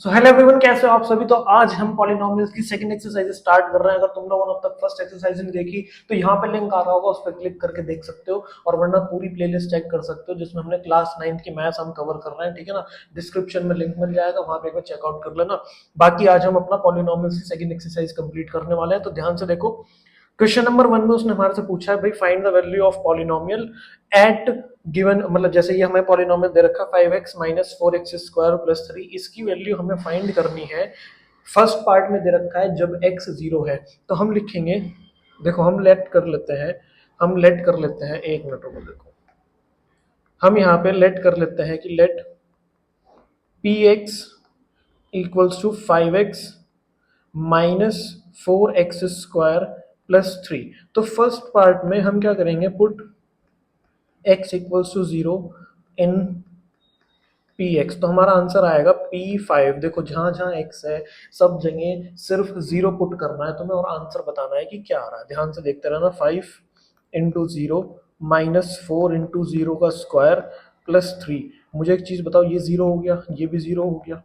So hello everyone, कैसे हो आप सभी। तो आज हम पॉलिनोमियल्स की सेकंड एक्सरसाइज स्टार्ट कर रहे हैं। अगर तुम लोगों ने अब तक फर्स्ट एक्सरसाइज नहीं देखी तो यहाँ पे लिंक आ रहा होगा, उस पर क्लिक करके देख सकते हो, और वरना पूरी प्लेलिस्ट चेक कर सकते हो जिसमें हमने क्लास 9th की मैथ्स हम कवर कर रहे हैं। ठीक है ना, डिस्क्रिप्शन में लिंक मिल जाएगा, वहां पे चेकआउट कर लेना। बाकी आज हम अपना पॉलिनोमियल्स की सेकंड एक्सरसाइज कंप्लीट करने वाले हैं, तो ध्यान से देखो। क्वेश्चन नंबर 1 में उसने हमारे से पूछा है भाई, find the value of polynomial at given, मतलब जैसे ये हमें पॉलिनोमियल दे रखा है 5x minus 4x square plus 3, इसकी वैल्यू हमें फाइंड करनी है। फर्स्ट पार्ट में दे रखा है जब x 0 है, तो हम लिखेंगे, देखो हम लेट कर लेते हैं, एक मिनट रुको, देखो हम यहाँ पे लेट कर लेते हैं कि let P X equals to 5x minus 4x square plus 3। तो फर्स्ट पार्ट में हम क्या करेंगे, put x equals to 0 in P X, तो हमारा आंसर आएगा P5। देखो जहां जहां x है सब जगह सिर्फ 0 पुट करना है तुम्हें, और आंसर बताना है कि क्या आ रहा है। ध्यान से देखते रहना। 5 इंटू 0 माइनस 4 इंटू 0 का स्क्वायर प्लस 3। मुझे एक चीज बताओ, ये 0 हो गया, ये भी 0 हो गया,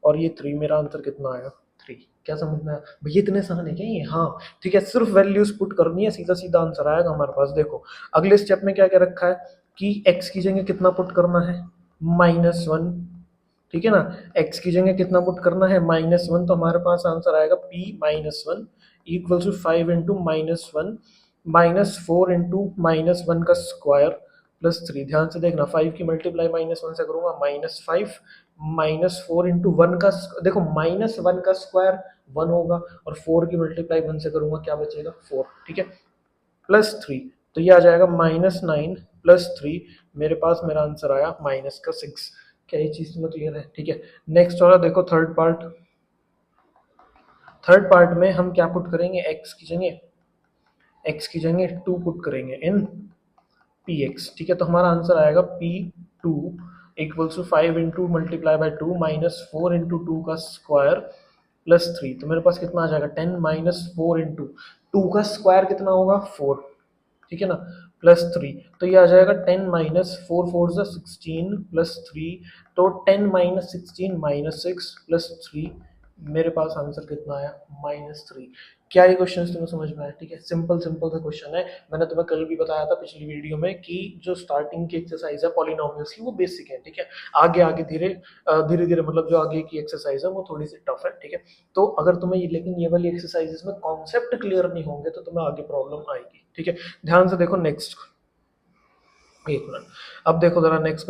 और ये 3। मेरा आंसर कितना आया? 3। क्या समझ में आया भैया? इतने आसान है क्या ये? हाँ ठीक है, सिर्फ वैल्यूज पुट करनी है, सीधा सीधा आंसर आएगा हमारे पास। देखो अगले स्टेप में क्या क्या रखा है कि x की जगह कितना पुट करना है, -1। ठीक है ना, x की जगह कितना पुट करना है, -1। तो हमारे पास आंसर आएगा P-1 equal to 5 into -1 minus 4 into -1 का स्क्वायर प्लस 3। ध्यान से देखना, 5 की मल्टीप्लाई -1 से करूंगा, -5 माइनस 4 इंटू 1 का, देखो -1 का स्क्वायर 1 होगा, और 4 की मल्टीप्लाई 1 से करूंगा, क्या बचेगा? 4। ठीक है, प्लस 3, तो ये आ जाएगा -9 प्लस 3। मेरे पास मेरा आंसर आया माइनस का 6। क्या ये चीज तुम्हें क्लियर है? ठीक है, नेक्स्ट वाला देखो, थर्ड पार्ट। थर्ड पार्ट में हम क्या पुट करेंगे, x की जगह 2 पुट करेंगे इन पी एक्स। ठीक है, तो हमारा आंसर आएगा P2 equals to 5 into multiply by 2 minus 4 into 2 का स्क्वायर प्लस 3। तो मेरे पास कितना आ जाएगा, 10 माइनस 4 इंटू 2 का स्क्वायर कितना होगा, 4। ठीक है ना, प्लस 3। तो ये आ जाएगा 10 माइनस 4 4 16 प्लस 3। तो 10 माइनस 16 -6 प्लस 3। मेरे पास आंसर कितना आया, -3। क्या ये क्वेश्चन तुम्हें समझ में आया? ठीक है, सिंपल सिंपल सा क्वेश्चन है। मैंने तुम्हें कल भी बताया था पिछली वीडियो में कि जो स्टार्टिंग की एक्सरसाइज है पॉलिनोमियल्स की वो बेसिक है। ठीक है, आगे आगे धीरे धीरे धीरे मतलब जो आगे की एक्सरसाइज है वो थोड़ी सी टफ है। ठीक है, तो अगर तुम्हें ये, लेकिन ये वाली एक्सरसाइजेस में कॉन्सेप्ट क्लियर नहीं होंगे तो तुम्हें आगे प्रॉब्लम आएगी। ठीक है, ध्यान से देखो नेक्स्ट, एक मिनट। अब देखो जरा नेक्स्ट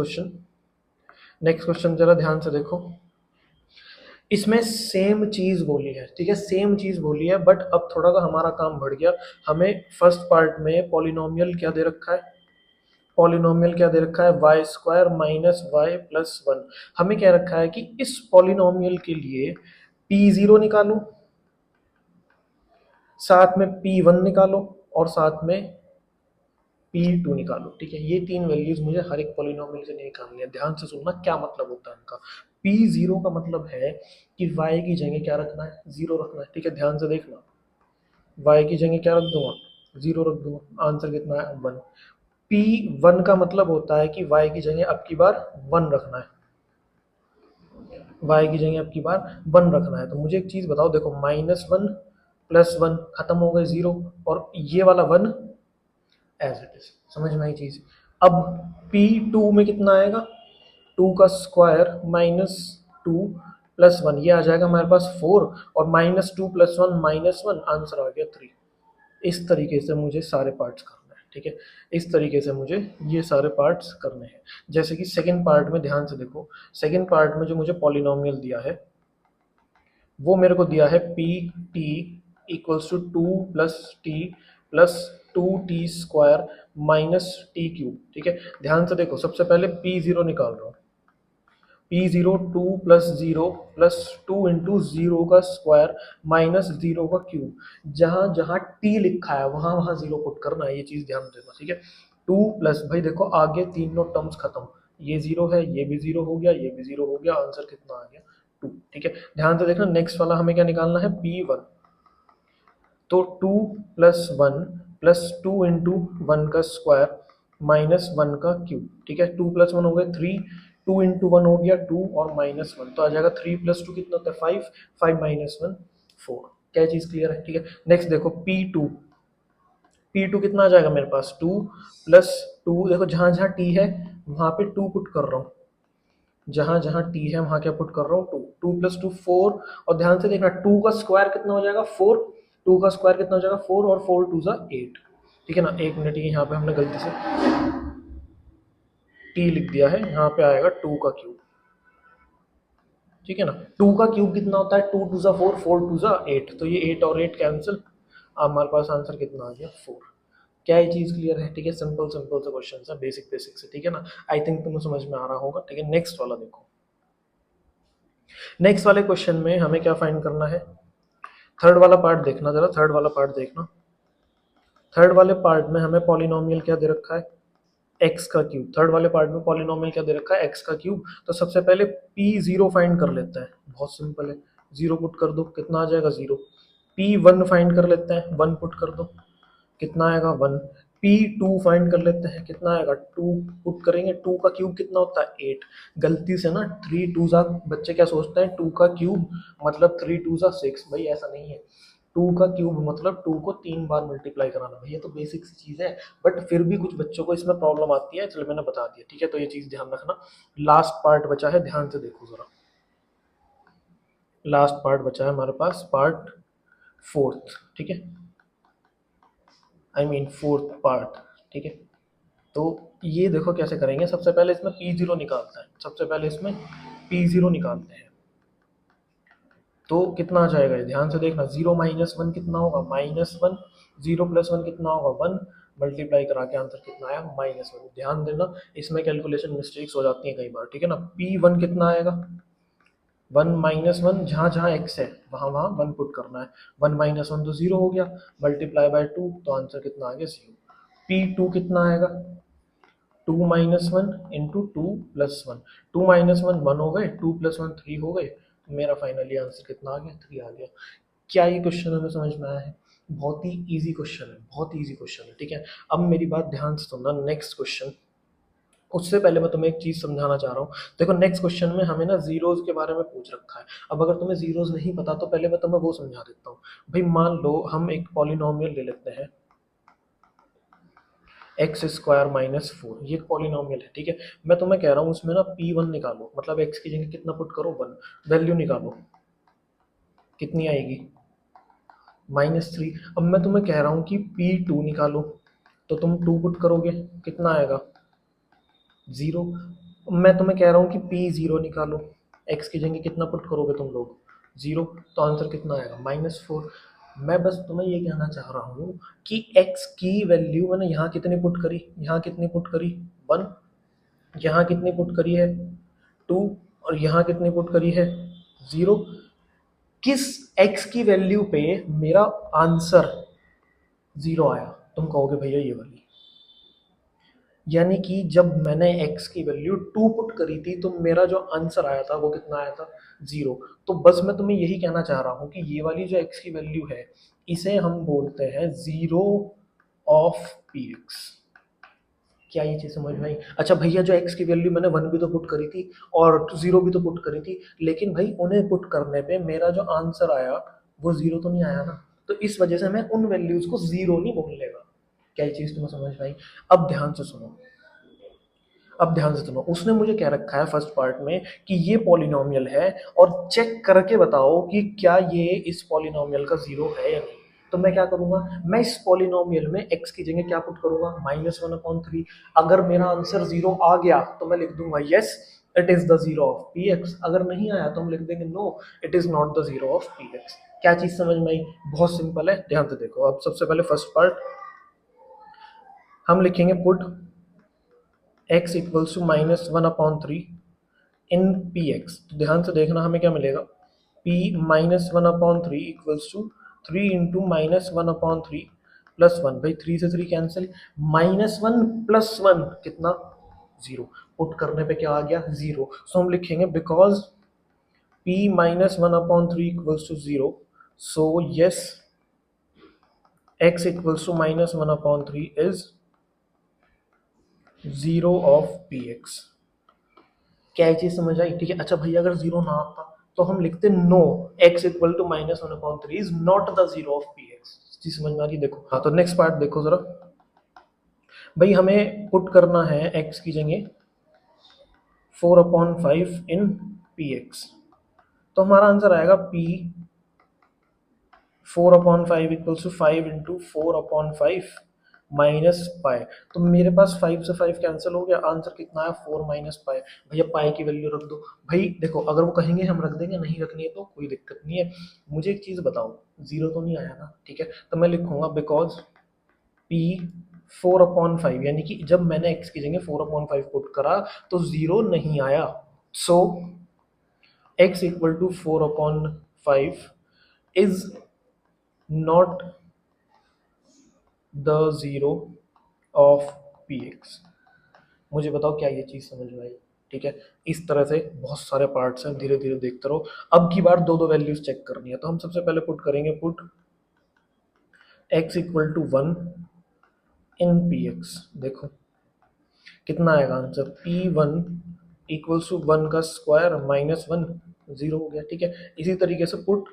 क्वेश्चन जरा ध्यान से देखो। इसमें सेम चीज बोली है, ठीक है, सेम चीज बोली है, बट अब थोड़ा सा हमारा काम बढ़ गया। हमें फर्स्ट पार्ट में पॉलिनोमियल क्या दे रखा है, पॉलिनोमियल क्या दे रखा है, y square minus y plus 1। हमें क्या रखा है कि इस पॉलिनोमियल के लिए P0 निकालो, साथ में P1 निकालो, और साथ में P2 निकालो। ठीक है, ये तीन वैल्यूज मुझे हर एक पॉलिनोमियल से निकालनी है। ध्यान से सुनना क्या मतलब होता है इनका। P0 का मतलब है कि y की जगह क्या रखना है, 0 रखना है। ठीक है, ध्यान से देखना, y की जगह क्या रख दूंगा, 0 रख दूंगा। आंसर कितना है, 1। P1 का मतलब होता है कि y की जगह अब की बार 1 रखना है, y की जगह अब की बार 1 रखना है। तो मुझे एक चीज बताओ, देखो -1 प्लस 1 खत्म हो गए 0, और ये वाला 1 एज इट इज। समझ में आई चीज? अब P2 में कितना आएगा, 2 का स्क्वायर -2 प्लस 1, ये आ जाएगा हमारे पास 4, और -2 प्लस 1 -1, आंसर आ गया 3। इस तरीके से मुझे सारे पार्ट्स करना है। ठीक है, इस तरीके से मुझे ये सारे पार्ट्स करने हैं। जैसे कि सेकंड पार्ट में ध्यान से देखो, सेकंड पार्ट में जो मुझे पॉलिनोमियल दिया है वो मेरे को दिया है p t equals to 2 plus t plus 2t square minus t cube. ठीक है, ध्यान से देखो, सबसे पहले P0 निकाल रहा हूँ। P0 2 प्लस 0 प्लस 2 इंटू 0 का स्क्वायर माइनस 0 का क्यूब। जहां जहां t लिखा है वहां वहां 0 पुट करना है, ये चीज ध्यान देना। ठीक है, 2 प्लस, भाई देखो आगे तीनों टर्म्स खत्म, ये 0 है, ये भी 0 हो गया, ये भी 0 हो गया, आंसर कितना आ गया, 2। ठीक है, ध्यान से देखना, नेक्स्ट वाला हमें क्या निकालना है, P1। तो 2 प्लस 1 प्लस 2 इंटू 1 का स्क्वायर माइनस 1 का क्यूब। ठीक है, 2 प्लस 1 हो गए 3, टू इंटू वन हो गया 2 और -1 तो आ जाएगा 3 + 2 कितना होता है 5, 5 - 1 4। क्या चीज क्लियर है? ठीक है। नेक्स्ट देखो P2 कितना आ जाएगा मेरे पास 2 + 2, देखो जहां जहां T है वहां पे 2 पुट कर रहा हूँ, जहां जहां T है वहां क्या पुट कर रहा हूँ 2, 2 + 2 4, और ध्यान से देखना 2 का स्क्वायर कितना हो जाएगा 4, 2 का स्क्वायर कितना हो जाएगा 4 और 4 2 ज़ा 8। ठीक है ना, एक मिनट, ये यहाँ पे हमने गलती से T लिख दिया है, यहाँ पे आएगा 2 का क्यूब। ठीक है ना, 2 का क्यूब कितना होता है 2 2 ज़ा 4, 4 2 ज़ा 8, तो ये 8 और 8 कैंसिल, हमारे पास आंसर कितना आ गया 4। क्या ये चीज क्लियर है? ठीक है, सिंपल सिंपल सा क्वेश्चन है, बेसिक बेसिक से। ठीक है ना, आई थिंक तुम्हें समझ में आ रहा होगा। ठीक है, नेक्स्ट वाला देखो। नेक्स्ट वाले क्वेश्चन में हमें क्या फाइंड करना है, थर्ड वाला पार्ट देखना जरा, थर्ड वाला पार्ट देखना। थर्ड वाले पार्ट में हमें पॉलिनोमियल क्या दे रखा है, एक्स का क्यूब। थर्ड वाले पार्ट में पॉलिनोमियल क्या दे रखा है, एक्स का क्यूब। तो सबसे पहले P0 फाइंड कर लेते हैं, बहुत सिंपल है, 0 पुट कर दो, कितना आ जाएगा 0। P1 फाइंड कर लेते हैं, 1 पुट कर दो, कितना आएगा 1। P2 फाइंड कर लेते हैं, कितना आएगा 2 पुट करेंगे, 2 का क्यूब कितना होता है 8। गलती से ना 3 2 ज़ा, बच्चे क्या सोचते हैं 2 का क्यूब मतलब 3 2 ज़ा 6, भाई ऐसा नहीं है। 2 का क्यूब मतलब 2 को 3 बार मल्टीप्लाई कराना, भाई ये तो बेसिक सी चीज़ है, बट फिर भी कुछ बच्चों को इसमें प्रॉब्लम आती है, चलो मैंने बता दिया। ठीक है, तो ये चीज़ ध्यान रखना। लास्ट पार्ट बचा है, ध्यान से देखो जरा, लास्ट पार्ट बचा है हमारे पास, पार्ट फोर्थ। ठीक है, आई मीन फोर्थ पार्ट। ठीक है, तो ये देखो कैसे करेंगे। सबसे पहले इसमें P0 निकालते हैं, सबसे पहले इसमें P0 निकालते हैं, तो कितना आ जाएगा, ध्यान से देखना। 0 - 1 कितना होगा -1, 0 + 1 कितना होगा 1, मल्टीप्लाई करा के आंसर कितना आया -1। ध्यान देना, इसमें कैलकुलेशन मिस्टेक्स हो जाती हैं कई बार। ठीक है ना, P1 कितना आएगा 1 - 1, जहाँ जहाँ x है वहाँ वहाँ 1 पुट करना है, 1 - 1 तो 0 हो गया, मल्टीप्लाई बाय 2 तो आंसर कितना आ गया 0। P2 कितना आएगा 2 - 1 इंटू 2 + 1, 2 - 1 1 हो गए, 2 + 1 3 हो गए, मेरा फाइनली आंसर कितना आ गया 3 आ गया। क्या ये क्वेश्चन हमें समझ में आया है? बहुत ही इजी क्वेश्चन है, बहुत ही इजी क्वेश्चन है। ठीक है, अब मेरी बात ध्यान से सुनना, नेक्स्ट क्वेश्चन, उससे पहले मैं तुम्हें एक चीज समझाना चाह रहा हूँ। देखो नेक्स्ट क्वेश्चन में हमें ना जीरोज के बारे में पूछ रखा है। अब अगर तुम्हें जीरोज नहीं पता तो पहले मैं तुम्हें वो समझा देता हूँ। भाई मान लो हम एक पॉलिनोमियल ले लेते हैं x² - 4, ये एक पॉलिनोमियल है। ठीक है, मैं तुम्हें कह रहा हूँ उसमें ना P1 निकालो, मतलब x की जगह कितना पुट करो 1, वैल्यू निकालो, कितनी आएगी -3। अब मैं तुम्हें कह रहा हूँ कि P2 निकालो, तो तुम 2 पुट करोगे, कितना आएगा 0। मैं तुम्हें कह रहा हूँ कि P0 निकालो, x की जगह कितना पुट करोगे तुम लोग 0, तो आंसर कितना आएगा -4। मैं बस तुम्हें ये कहना चाह रहा हूँ कि x की वैल्यू मैंने यहाँ कितनी पुट करी, यहाँ कितनी पुट करी 1, यहाँ कितनी पुट करी है 2, और यहाँ कितनी पुट करी है 0। किस x की वैल्यू पे मेरा आंसर 0 आया? तुम कहोगे भैया ये वाली, यानी कि जब मैंने x की वैल्यू 2 पुट करी थी तो मेरा जो आंसर आया था वो कितना आया था 0। तो बस मैं तुम्हें यही कहना चाह रहा हूँ कि ये वाली जो x की वैल्यू है इसे हम बोलते हैं 0 ऑफ px। क्या ये चीज समझ में आई? अच्छा भैया, जो x की वैल्यू मैंने 1 भी तो पुट करी थी और 0 भी तो पुट करी थी, लेकिन भाई उन्हें पुट करने पे मेरा जो आंसर आया वो 0 तो नहीं आया ना, तो इस वजह से मैं उन वैल्यूज को 0 नहीं बोलेगा। क्या ये चीज तुम्हें समझ में आई? अब ध्यान से सुनो, अब ध्यान से सुनो, उसने मुझे कह रखा है फर्स्ट पार्ट में कि ये पॉलिनोमियल है और चेक करके बताओ कि क्या ये इस पॉलिनोमियल का 0 है या नहीं। तो मैं क्या करूंगा, मैं इस पॉलिनोमियल में x की जगह क्या पुट करूंगा -1/3। अगर मेरा आंसर 0 आ गया तो मैं लिख दूंगा yes it is the 0 of px, अगर नहीं आया तो हम लिख देंगे no it is not the 0 of px। क्या चीज समझ में आई? बहुत सिंपल है, ध्यान से देखो। अब सबसे पहले फर्स्ट पार्ट हम लिखेंगे, put x equals to -1/3 in px। तो ध्यान से देखना हमें क्या मिलेगा, p -1/3 equals to 3 into -1/3 plus 1, भाई 3 से 3 कैंसिल, -1 + 1 कितना 0, पुट करने पे क्या आ गया 0। सो हम लिखेंगे because p -1/3 equals to 0, so yes x equals to -1/3 is 0 of px। क्या ये चीज समझ आई? ठीक है, अच्छा भैया अगर जीरो ना आता तो हम लिखते no x equal to minus one upon three is not the zero of p x. चीज समझ में आ रही? देखो हाँ, तो नेक्स्ट पार्ट देखो जरा। भाई हमें पुट करना है x की जगह 4/5 इन पी एक्स, तो हमारा आंसर आएगा p 4/5 equals to 5 into 4/5 minus pi. तो मेरे पास 5 से 5 कैंसिल हो गया, आंसर कितना है 4 माइनस पाई। भैया पाई की वैल्यू रख दो। भाई देखो अगर वो कहेंगे हम रख देंगे, नहीं रखनी है तो कोई दिक्कत नहीं है। मुझे एक चीज बताओ, जीरो तो नहीं आया ना? ठीक है, तो मैं लिखूंगा बिकॉज p 4/5, यानी कि जब मैंने x की जगह 4/5 पुट करा तो जीरो नहीं आया। So x equal to 4/5 is not the zero of p x. मुझे बताओ क्या ये चीज समझ में आई? ठीक है, इस तरह से बहुत सारे पार्ट्स हैं, धीरे धीरे देखते रहो। अब की बार दो दो वैल्यूज चेक करनी है, तो हम सबसे पहले पुट करेंगे put x equal to 1 in P x. देखो कितना आएगा आंसर, p1 इक्वल्स टू 1 का स्क्वायर माइनस 1, जीरो हो गया। ठीक है, इसी तरीके से put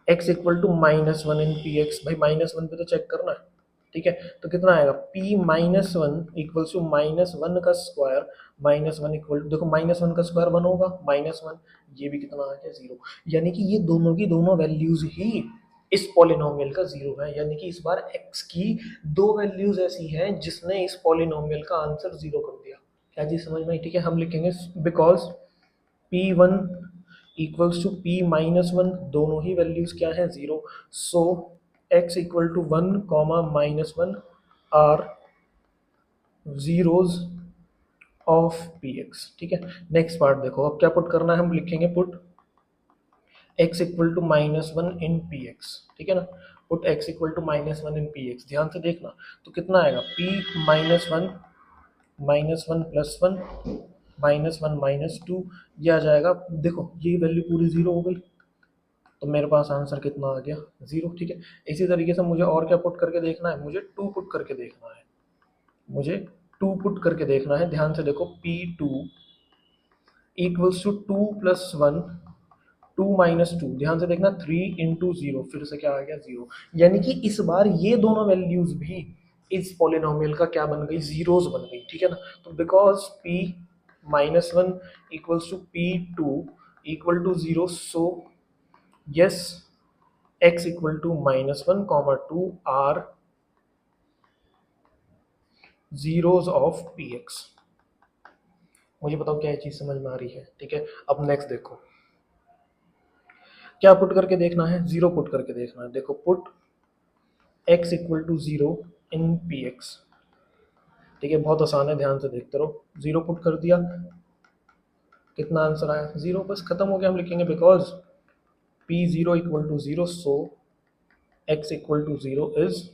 x equal to -1 in P x. भाई -1 पे तो चेक करना है। ठीक है, तो कितना आएगा p -1 इक्वल्स टू -1 का स्क्वायर -1 इक्वल, देखो -1 का स्क्वायर 1 होगा, -1, ये भी कितना आ गया 0। यानी कि ये दोनों की दोनों वैल्यूज ही इस पॉलिनोमियल का जीरो है, यानी कि इस बार x की दो वैल्यूज ऐसी हैं जिसने इस पॉलिनोमियल का आंसर जीरो कर दिया। क्या चीज समझ में आई? ठीक है, हम लिखेंगे because p1 equals to p -1, दोनों ही वैल्यूज क्या है zero. So x equal to 1 comma -1 are zeros of p x. ठीक है, नेक्स्ट पार्ट देखो, अब क्या पुट करना है, हम लिखेंगे put x equal to -1 in P x. ठीक है ना, put x equal to -1 in P x. ध्यान से देखना, तो कितना आएगा p -1 -1 प्लस 1 -1 -2, ये आ जाएगा। देखो ये वैल्यू पूरी जीरो हो गई, तो मेरे पास आंसर कितना आ गया जीरो। ठीक है, इसी तरीके से मुझे और क्या पुट करके देखना है, मुझे टू पुट करके देखना है। मुझे टू पुट करके देखना है, ध्यान से देखो p2 equals to 2 plus 1 2 minus 2, ध्यान से देखना 3 इंटू जीरो, फिर से क्या आ गया जीरो। यानी कि इस बार ये दोनों वैल्यूज भी इस पॉलिनोमियल का क्या बन गई, जीरोस बन गई। ठीक है ना, तो because p -1 equals to p2 equal to zero, so yes x equal to -1 comma 2 are zeros of p x. मुझे बताओ क्या ये चीज समझ में आ रही है? ठीक है, अब नेक्स्ट देखो क्या पुट करके देखना है, जीरो पुट करके देखना है। देखो put x equal to zero in P x. ठीक है, बहुत आसान है, ध्यान से देखते रहो। जीरो पुट कर दिया, कितना आंसर आया जीरो, बस खत्म हो गया। हम लिखेंगे because p0 equal to zero, so x equal to zero is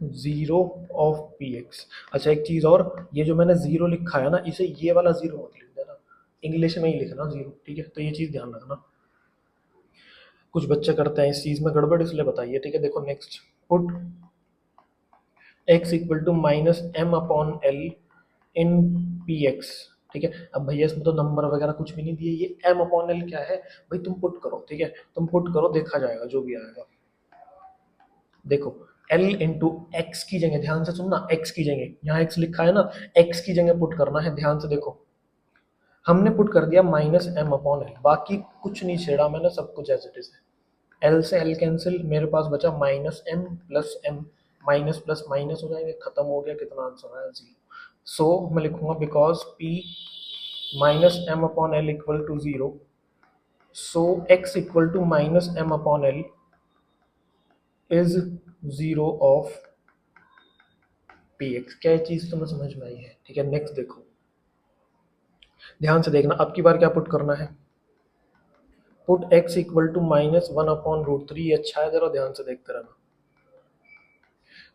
zero of p x. अच्छा एक चीज और, ये जो मैंने जीरो लिखा है ना, इसे ये वाला जीरो मत लिख देना, इंग्लिश में ही लिखना जीरो। ठीक है, तो ये चीज ध्यान रखना, कुछ बच्चे करते हैं इस चीज में गड़बड़, इसलिए बताइए। ठीक है, देखो next put x equal to -m/l in P x. ठीक है, अब भैया इसमें तो नंबर वगैरह कुछ भी नहीं दिए, ये m/l क्या है भाई, तुम पुट करो। ठीक है, तुम पुट करो, देखा जाएगा जो भी आएगा। देखो l इंटू एक्स की जगह, ध्यान से सुनना, x की जगह यहाँ x लिखा है ना, x की जगह पुट करना है। ध्यान से देखो, हमने पुट कर दिया -m/l, बाकी कुछ नहीं छेड़ा मैंने, सब कुछ एज इट इज है। l से l कैंसिल, मेरे पास बचा -m plus m, minus plus minus हो जाएंगे, खत्म हो गया। कितना आंसर आया जीरो। सो मैं लिखूंगा because p -m/l equal to zero, so x equal to -m/l is zero of p x. क्या ये चीज तुम्हें समझ में आई है? ठीक है, नेक्स्ट देखो, ध्यान से देखना, अब की बार क्या पुट करना है, पुट x इक्वल टू -1/√3। अच्छा है, जरा ध्यान से देखते रहना।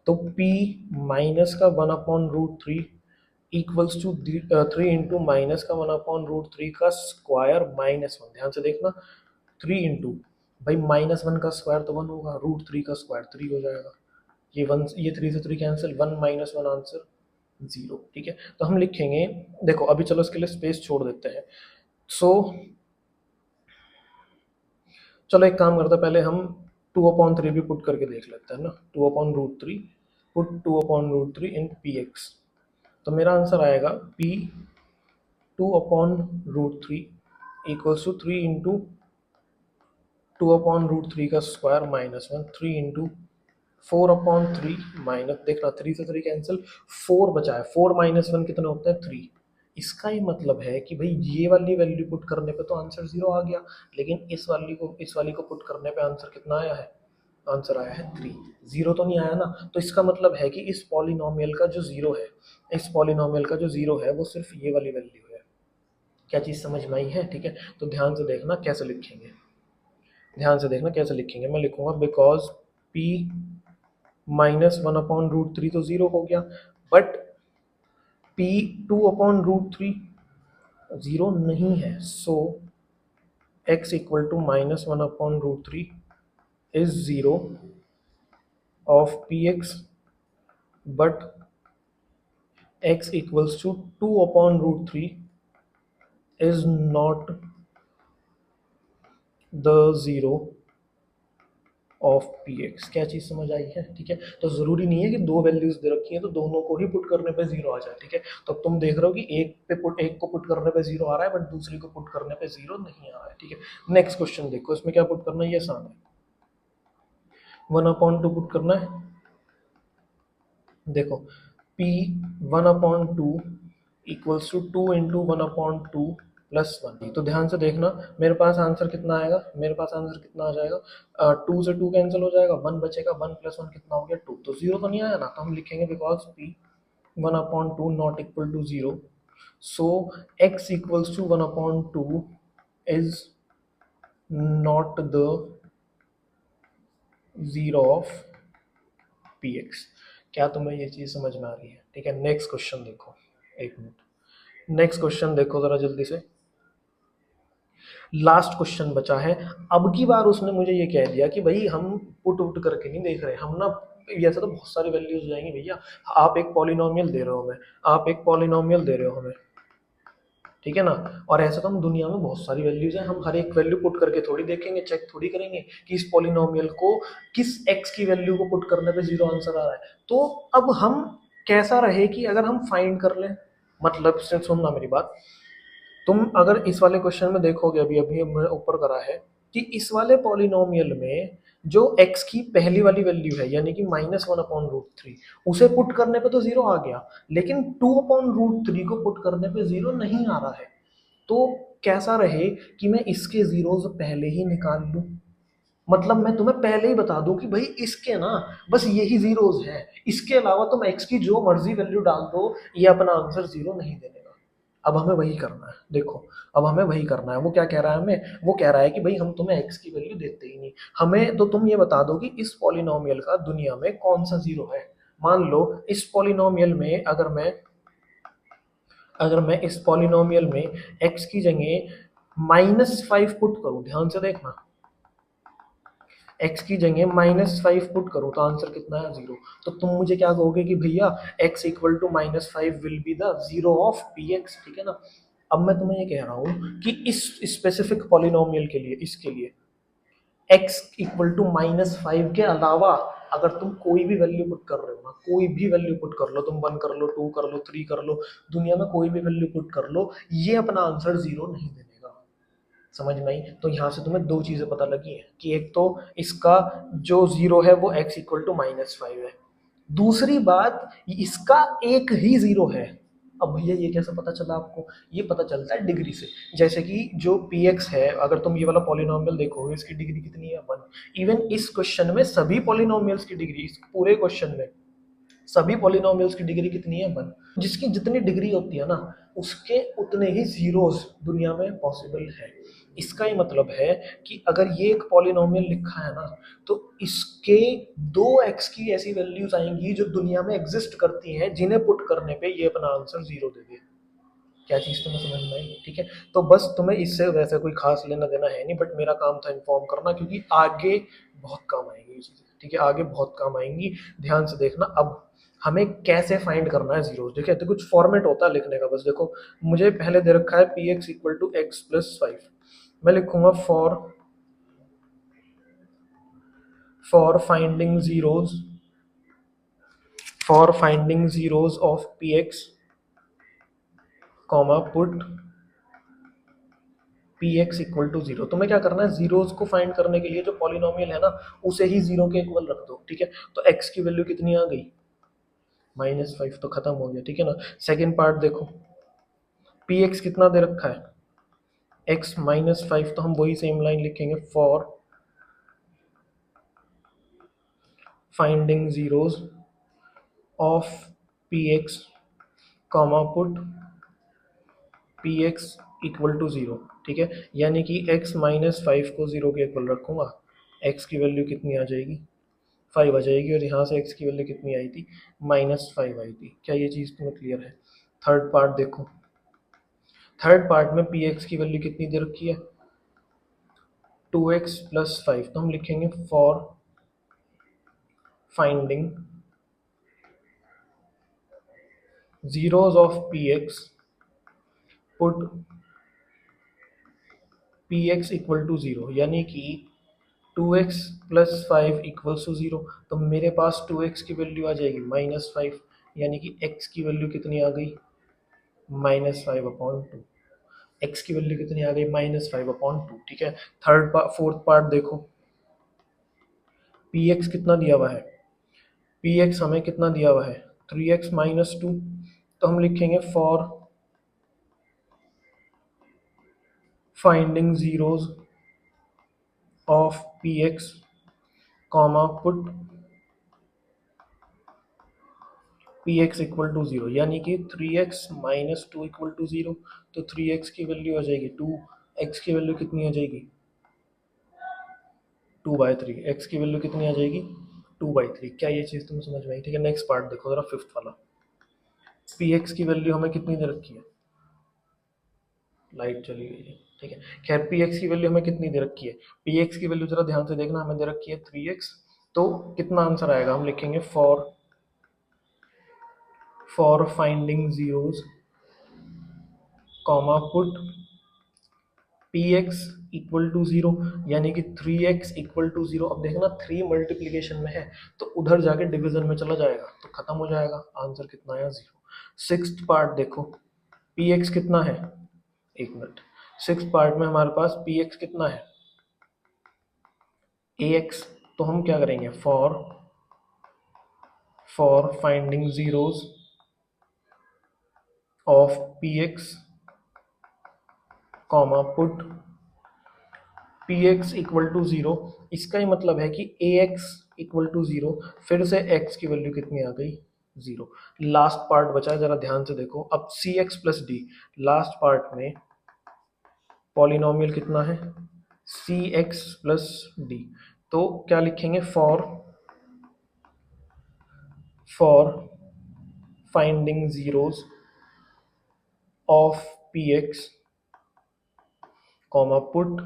तो p माइनस का 1/√3 इक्वल्स टू 3 इंटू माइनस का 1/√3 का स्क्वायर -1। ध्यान से देखना, 3 इंटू, भाई -1 का स्क्वायर तो 1 होगा, √3 का स्क्वायर 3 हो जाएगा। ये 1, ये 3 से 3 कैंसिल, 1 -1 आंसर 0, ठीक है। तो हम लिखेंगे, देखो अभी चलो इसके लिए स्पेस छोड़ देते हैं। सो चलो एक काम करते हैं, पहले हम 2/3 भी पुट करके देख लेते हैं ना। 2/√3, पुट 2/√3 इन पी एक्स, तो मेरा आंसर आएगा पी 2/√3 इक्वल्स टू 3 इंटू 2/√3 का स्क्वायर -1, 3 इंटू 4/3 माइनस, देखना 3 से 3 कैंसिल, 4 बचा है, 4 - 1 कितना होता है 3। इसका ही मतलब है कि भाई ये वाली वैल्यू पुट करने पे तो आंसर 0 आ गया, लेकिन इस वाली को पुट करने पे आंसर कितना आया है, आंसर आया है 3। 0 तो नहीं आया ना, तो इसका मतलब है कि इस पॉलिनोमियल का जो 0 है, इस पॉलिनोमियल का जो 0 है वो सिर्फ ये वाली वैल्यू है। क्या चीज़ समझ में आई है, ठीक है। तो ध्यान से देखना कैसे लिखेंगे, ध्यान से देखना कैसे लिखेंगे। मैं लिखूंगा बिकॉज p -1/√3 तो 0 हो गया, बट p 2/√3 0 नहीं है, so x equal to -1/√3 is 0 of px, but x equals to 2/√3 is not the 0 of p x. क्या चीज़ समझ आई है, ठीक है। तो ज़रूरी नहीं है कि दो वैल्यूज दे रखी हैं तो दोनों को ही पुट करने पे 0 आ जाए, ठीक है। तो अब तुम देख रहे हो कि एक को पुट करने पे 0 आ रहा है, बट दूसरी को पुट करने पे 0 नहीं आ रहा है, ठीक है। नेक्स्ट क्वेश्चन देखो, इसमें क्या पुट करना है, ये आसान है। 1/2 पुट करना है, देखो p 1/2 इक्वल्स टू 2 इंटू 1/2 +1। तो ध्यान से देखना, मेरे पास आंसर कितना आएगा, मेरे पास आंसर कितना आ जाएगा, 2 से 2 कैंसिल हो जाएगा, 1 बचेगा, 1 + 1 कितना हो गया 2, तो 0 तो नहीं आया ना, तो हम लिखेंगे because p 1/2 not equal to 0, so x equals to 1/2 is not the 0 of p x. क्या तुम्हें ये चीज़ समझ में आ रही है, ठीक है। नेक्स्ट क्वेश्चन देखो, एक मिनट, नेक्स्ट क्वेश्चन देखो जरा जल्दी से, लास्ट क्वेश्चन बचा है। अब की बार उसने मुझे ये कह दिया कि भाई हम पुट उट करके नहीं देख रहे, हम ना ऐसा तो बहुत सारी वैल्यूज जाएंगी भैया, आप एक पॉलिनोमियल दे रहे हो हमें, आप एक पॉलिनोमियल दे रहे हो हमें, ठीक है ना। और ऐसा तो हम दुनिया में बहुत सारी वैल्यूज हैं, हम हर एक वैल्यू पुट करके थोड़ी देखेंगे, चेक थोड़ी करेंगे कि इस पॉलिनोमियल को किस एक्स की वैल्यू को पुट करने पे 0 आंसर आ रहा है। तो अब हम कैसा रहे कि अगर हम फाइंड कर लें, मतलब से सुनना मेरी बात, तुम अगर इस वाले क्वेश्चन में देखोगे, अभी अभी हमने ऊपर करा है कि इस वाले पॉलिनोमियल में जो x की पहली वाली वैल्यू है यानी कि -1/√3, उसे पुट करने पे तो 0 आ गया, लेकिन 2/√3 को पुट करने पे 0 नहीं आ रहा है। तो कैसा रहे कि मैं इसके जीरोस पहले ही निकाल लूं, मतलब मैं तुम्हें पहले ही बता दूं कि भाई इसके ना बस यही जीरोस हैं, इसके अलावा तुम x की जो मर्जी वैल्यू डाल दो, ये अपना आंसर 0 नहीं दे देगा। अब हमें वही करना है, देखो अब हमें वही करना है। वो क्या कह रहा है हमें, वो कह रहा है कि भाई हम तुम्हें x की वैल्यू देते ही नहीं, हमें तो तुम ये बता दो कि इस पॉलिनोमियल का दुनिया में कौन सा 0 है। मान लो इस पॉलिनोमियल में अगर मैं इस पॉलिनोमियल में x की जगह -5 पुट करूं, ध्यान से देखना, x की जगह -5 पुट करूं तो आंसर कितना है 0। तो तुम मुझे क्या कहोगे कि भैया x equal to -5 will be the 0 of p x, ठीक है ना। अब मैं तुम्हें ये कह रहा हूं कि इस स्पेसिफिक पॉलिनोमियल के लिए, इसके लिए x इक्वल टू -5 के अलावा अगर तुम कोई भी वैल्यू पुट कर रहे हो ना, कोई भी वैल्यू पुट कर लो, तुम 1 कर लो, 2 कर लो, 3 कर लो, दुनिया में कोई भी वैल्यू पुट कर लो, ये अपना आंसर 0 नहीं दे देगा। समझ में आई। तो यहाँ से तुम्हें दो चीजें पता लगी हैं कि एक तो इसका जो 0 है वो x इक्वल टू -5 है, दूसरी बात इसका एक ही 0 है। अब भैया ये कैसे पता चला आपको, ये पता चलता है डिग्री से। जैसे कि जो px है, अगर तुम ये वाला पॉलिनोमियल देखोगे, इसकी डिग्री कितनी है 1। इवन इस क्वेश्चन में सभी पॉलिनोमियल्स की डिग्री, इस पूरे क्वेश्चन में सभी पॉलिनोमियल्स की डिग्री कितनी है 1। जिसकी जितनी डिग्री होती है ना, उसके उतने ही जीरोस दुनिया में पॉसिबल है। इसका ही मतलब है कि अगर ये एक पॉलिनोमियल लिखा है ना, तो इसके 2x की ऐसी वैल्यूज आएंगी जो दुनिया में एग्जिस्ट करती हैं, जिन्हें पुट करने पे ये अपना आंसर 0 दे दे। क्या चीज़ तुम्हें समझ में आई, ठीक है। तो बस तुम्हें इससे वैसे कोई खास लेना देना है नहीं, बट मेरा काम था इन्फॉर्म करना, क्योंकि आगे बहुत काम आएंगी ये चीज़ें, ठीक है, आगे बहुत काम आएंगी। ध्यान से देखना। अब हमें कैसे फाइंड करना है जीरोस, देखिए तो कुछ फॉर्मेट होता है लिखने का, बस देखो मुझे पहले दे रखा है p x equal to x plus 5, मैं लिखूंगा for finding zeros of p x comma put p x equal to zero. तो मैं क्या करना है, जीरोस को फाइंड करने के लिए जो पॉलिनोमियल है ना उसे ही जीरो के इक्वल रख दो, ठीक है। तो एक्स की वैल्यू कितनी आ गई, -5, तो खत्म हो गया, ठीक है ना। सेकेंड पार्ट देखो, पी एक्स कितना दे रखा है x -5, तो हम वही सेम लाइन लिखेंगे for finding zeros of p x comma put p x equal to zero, ठीक है। यानी कि x -5 को जीरो के इक्वल रखूंगा, x की वैल्यू कितनी आ जाएगी, 5 आ जाएगी, और यहाँ से x की वैल्यू कितनी आई थी, -5 आई थी। क्या ये चीज़ तुम्हें क्लियर है। थर्ड पार्ट देखो, थर्ड पार्ट में पी एक्स की वैल्यू कितनी दे रखी है, 2x प्लस 5, तो हम लिखेंगे for finding zeros of px put px equal to zero, यानी कि 2x plus 5 equals to zero. तो मेरे पास 2x की वैल्यू आ जाएगी -5, यानी कि x की वैल्यू कितनी आ गई, -5/2। x की वैल्यू कितनी आ गई, -5/2, ठीक है। फोर्थ पार्ट देखो, px कितना दिया हुआ है, px हमें कितना दिया हुआ है, 3x-2, तो हम लिखेंगे for finding zeros of px comma put p x equal to zero, यानी कि 3x-2 इक्वल टू जीरो। तो 3x की वैल्यू आ जाएगी 2, x की वैल्यू कितनी आ जाएगी, 2/3, x की वैल्यू कितनी आ जाएगी, 2/3। क्या ये चीज़ तुम्हें समझ में आई, ठीक है। नेक्स्ट पार्ट देखो जरा, फिफ्थ वाला, पी एक्स की वैल्यू हमें कितनी दे रखी है, लाइट चली गई है, ठीक है। खैर पी एक्स की वैल्यू हमें कितनी दे रखी है, पी एक्स की वैल्यू जरा ध्यान से देखना, हमें दे रखी है 3x। तो कितना आंसर आएगा, हम लिखेंगे for finding zeros comma put p x equal to zero, यानी कि 3x इक्वल टू जीरो। अब देखना 3 मल्टीप्लीकेशन में है तो उधर जाके डिवीजन में चला जाएगा तो खत्म हो जाएगा, आंसर कितना आया, जीरो। सिक्स्थ पार्ट देखो, पी एक्स कितना है, एक मिनट, सिक्स्थ पार्ट में हमारे पास पी एक्स कितना है, ए एक्स। तो हम क्या करेंगे, for finding zeros of p x comma put p x equal to zero. इसका ही मतलब है कि a x equal to zero, फिर से एक्स की वैल्यू कितनी आ गई, जीरो। लास्ट पार्ट बचा है, जरा ध्यान से देखो, अब c x plus d, last part में पॉलिनोमियल कितना है, सी एक्स प्लस डी। तो क्या लिखेंगे, for finding zeros of p x comma put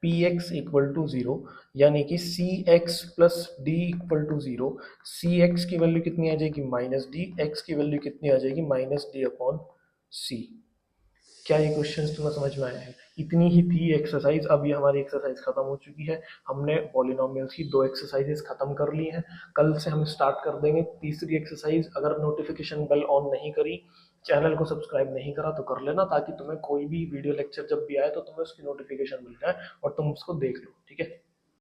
p x equal to zero, यानी कि c x plus d equal to zero. C x की value कितनी आ जाएगी, -d, एक्स की वैल्यू कितनी आ जाएगी, -d/c। क्या ये क्वेश्चन तुम्हें समझ में आया है, इतनी ही थी एक्सरसाइज। अब ये हमारी एक्सरसाइज खत्म हो चुकी है, हमने पॉलिनोमियल्स की 2 एक्सरसाइजेस खत्म कर ली हैं। कल से हम स्टार्ट कर देंगे तीसरी एक्सरसाइज। अगर नोटिफिकेशन बेल ऑन नहीं करी, चैनल को सब्सक्राइब नहीं करा तो कर लेना, ताकि तुम्हें कोई भी वीडियो लेक्चर जब भी आए तो तुम्हें उसकी नोटिफिकेशन मिल जाए और तुम उसको देख लो।